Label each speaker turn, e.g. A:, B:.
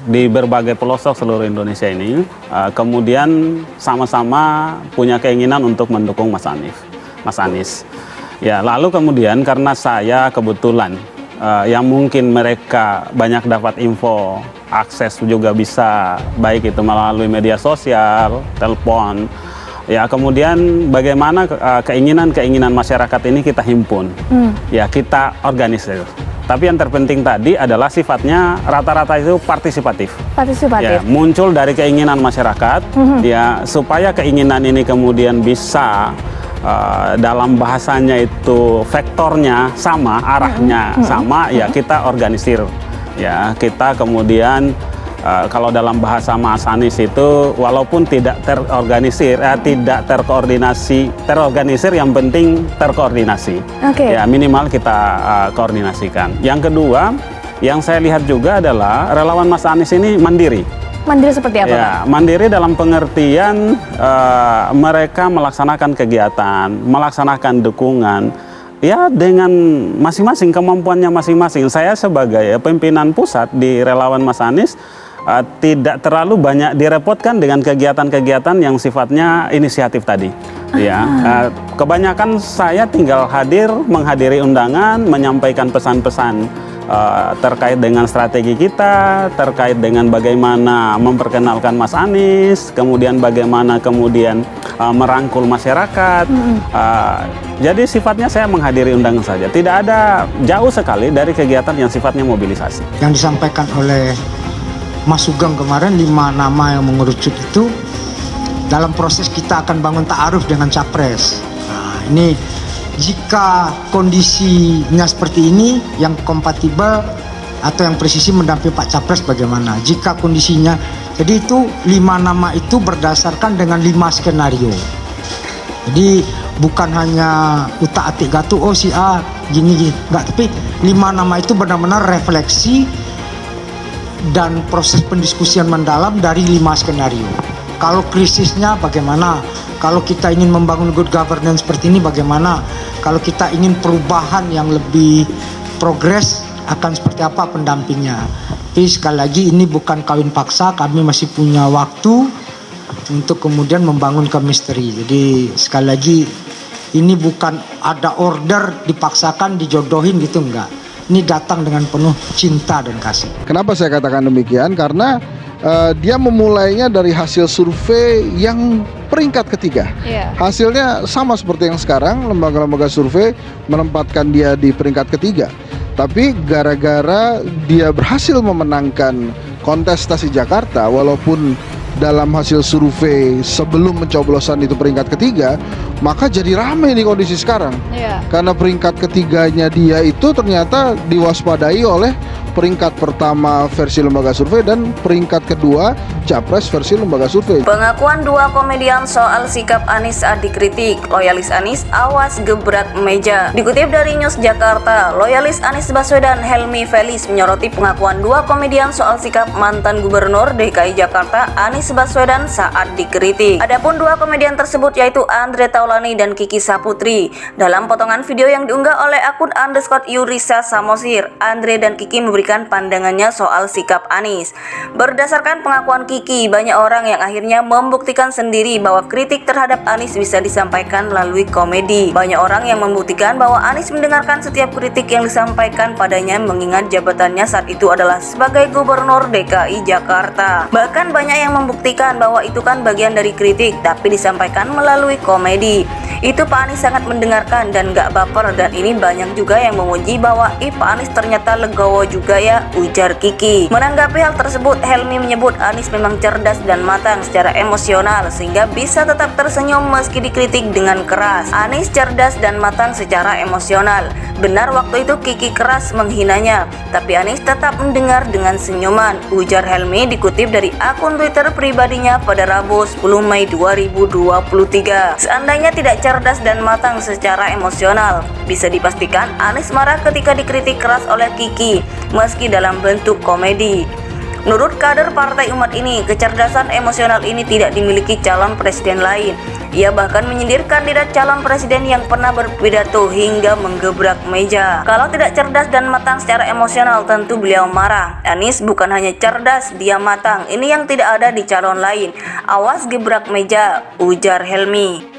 A: di berbagai pelosok seluruh Indonesia ini kemudian sama-sama punya keinginan untuk mendukung Mas Anies. Ya, lalu kemudian karena saya kebetulan yang mungkin mereka banyak dapat info, akses juga bisa baik itu melalui media sosial, telepon. Ya, kemudian bagaimana keinginan masyarakat ini kita himpun, ya kita organisir. Tapi yang terpenting tadi adalah sifatnya rata-rata itu partisipatif. Ya, muncul dari keinginan masyarakat, ya supaya keinginan ini kemudian bisa dalam bahasanya itu vektornya sama, arahnya sama, ya kita organisir. Ya, kita kemudian kalau dalam bahasa Mas Anies itu walaupun tidak terorganisir, tidak terorganisir yang penting terkoordinasi. Ya minimal kita koordinasikan. Yang kedua, yang saya lihat juga adalah relawan Mas Anies ini mandiri.
B: Mandiri seperti apa?
A: Ya, mandiri dalam pengertian mereka melaksanakan kegiatan, melaksanakan dukungan. Ya dengan masing-masing kemampuannya masing-masing. Saya sebagai pimpinan pusat di relawan Mas Anies tidak terlalu banyak direpotkan dengan kegiatan-kegiatan yang sifatnya inisiatif tadi. Ya, kebanyakan saya tinggal menghadiri undangan, menyampaikan pesan-pesan terkait dengan strategi kita, terkait dengan bagaimana memperkenalkan Mas Anies, kemudian bagaimana merangkul masyarakat. Jadi sifatnya saya menghadiri undangan saja. Tidak ada jauh sekali dari kegiatan yang sifatnya mobilisasi.
C: Yang disampaikan oleh Mas Sugeng kemarin 5 nama yang mengerucut itu dalam proses kita akan bangun ta'aruf dengan capres. Nah, ini jika kondisinya seperti ini yang kompatibel atau yang presisi mendampingi Pak Capres bagaimana? Jika kondisinya, jadi itu 5 nama itu berdasarkan dengan 5 skenario. Jadi bukan hanya utak-atik gatu, oh si A gini, enggak, tapi 5 nama itu benar-benar refleksi dan proses pendiskusian mendalam dari 5 skenario. Kalau krisisnya bagaimana? Kalau kita ingin membangun good governance seperti ini bagaimana? Kalau kita ingin perubahan yang lebih progres akan seperti apa pendampingnya? Tapi sekali lagi ini bukan kawin paksa, kami masih punya waktu untuk kemudian membangun chemistry. Jadi sekali lagi ini bukan ada order dipaksakan dijodohin gitu, enggak. Ini datang dengan penuh cinta dan kasih.
D: Kenapa saya katakan demikian? Karena dia memulainya dari hasil survei yang peringkat ketiga. Hasilnya sama seperti yang sekarang, lembaga-lembaga survei menempatkan dia di peringkat ketiga. Tapi gara-gara dia berhasil memenangkan kontestasi Jakarta, walaupun dalam hasil survei sebelum pencoblosan itu peringkat ketiga, maka jadi ramai nih kondisi sekarang. Karena peringkat ketiganya dia itu ternyata diwaspadai oleh peringkat pertama versi lembaga survei dan peringkat kedua capres versi lembaga survei.
E: Pengakuan 2 komedian soal sikap Anies saat dikritik. Loyalis Anies awas gebrak meja. Dikutip dari News Jakarta, loyalis Anies Baswedan Helmi Felis menyoroti pengakuan 2 komedian soal sikap mantan Gubernur DKI Jakarta Anies Baswedan saat dikritik. Adapun 2 komedian tersebut yaitu Andre Taulani dan Kiki Saputri. Dalam potongan video yang diunggah oleh akun _Yurisa Samosir, Andre dan Kiki memberikan pandangannya soal sikap Anies. Berdasarkan pengakuan Kiki, banyak orang yang akhirnya membuktikan sendiri bahwa kritik terhadap Anies bisa disampaikan melalui komedi. Banyak orang yang membuktikan bahwa Anies mendengarkan setiap kritik yang disampaikan padanya mengingat jabatannya saat itu adalah sebagai Gubernur DKI Jakarta. Bahkan banyak yang membuktikan bahwa itu kan bagian dari kritik tapi disampaikan melalui komedi. Itu Pak Anies sangat mendengarkan dan gak baper, dan ini banyak juga yang memuji bahwa Pak Anies ternyata legowo juga ya, ujar Kiki. Menanggapi hal tersebut, Helmi menyebut Anies memang cerdas dan matang secara emosional sehingga bisa tetap tersenyum meski dikritik dengan keras. Anies cerdas dan matang secara emosional. Benar waktu itu Kiki keras menghinanya, tapi Anies tetap mendengar dengan senyuman, ujar Helmi dikutip dari akun Twitter pribadinya pada Rabu 10 Mei 2023. Seandainya tidak cerdas dan matang secara emosional, bisa dipastikan Anies marah ketika dikritik keras oleh Kiki, meski dalam bentuk komedi. Menurut kader Partai Umat ini, kecerdasan emosional ini tidak dimiliki calon presiden lain. Ia bahkan menyindir kandidat calon presiden yang pernah berpidato hingga menggebrak meja. Kalau tidak cerdas dan matang secara emosional, tentu beliau marah. Anies bukan hanya cerdas, dia matang. Ini yang tidak ada di calon lain. Awas gebrak meja, ujar Helmi.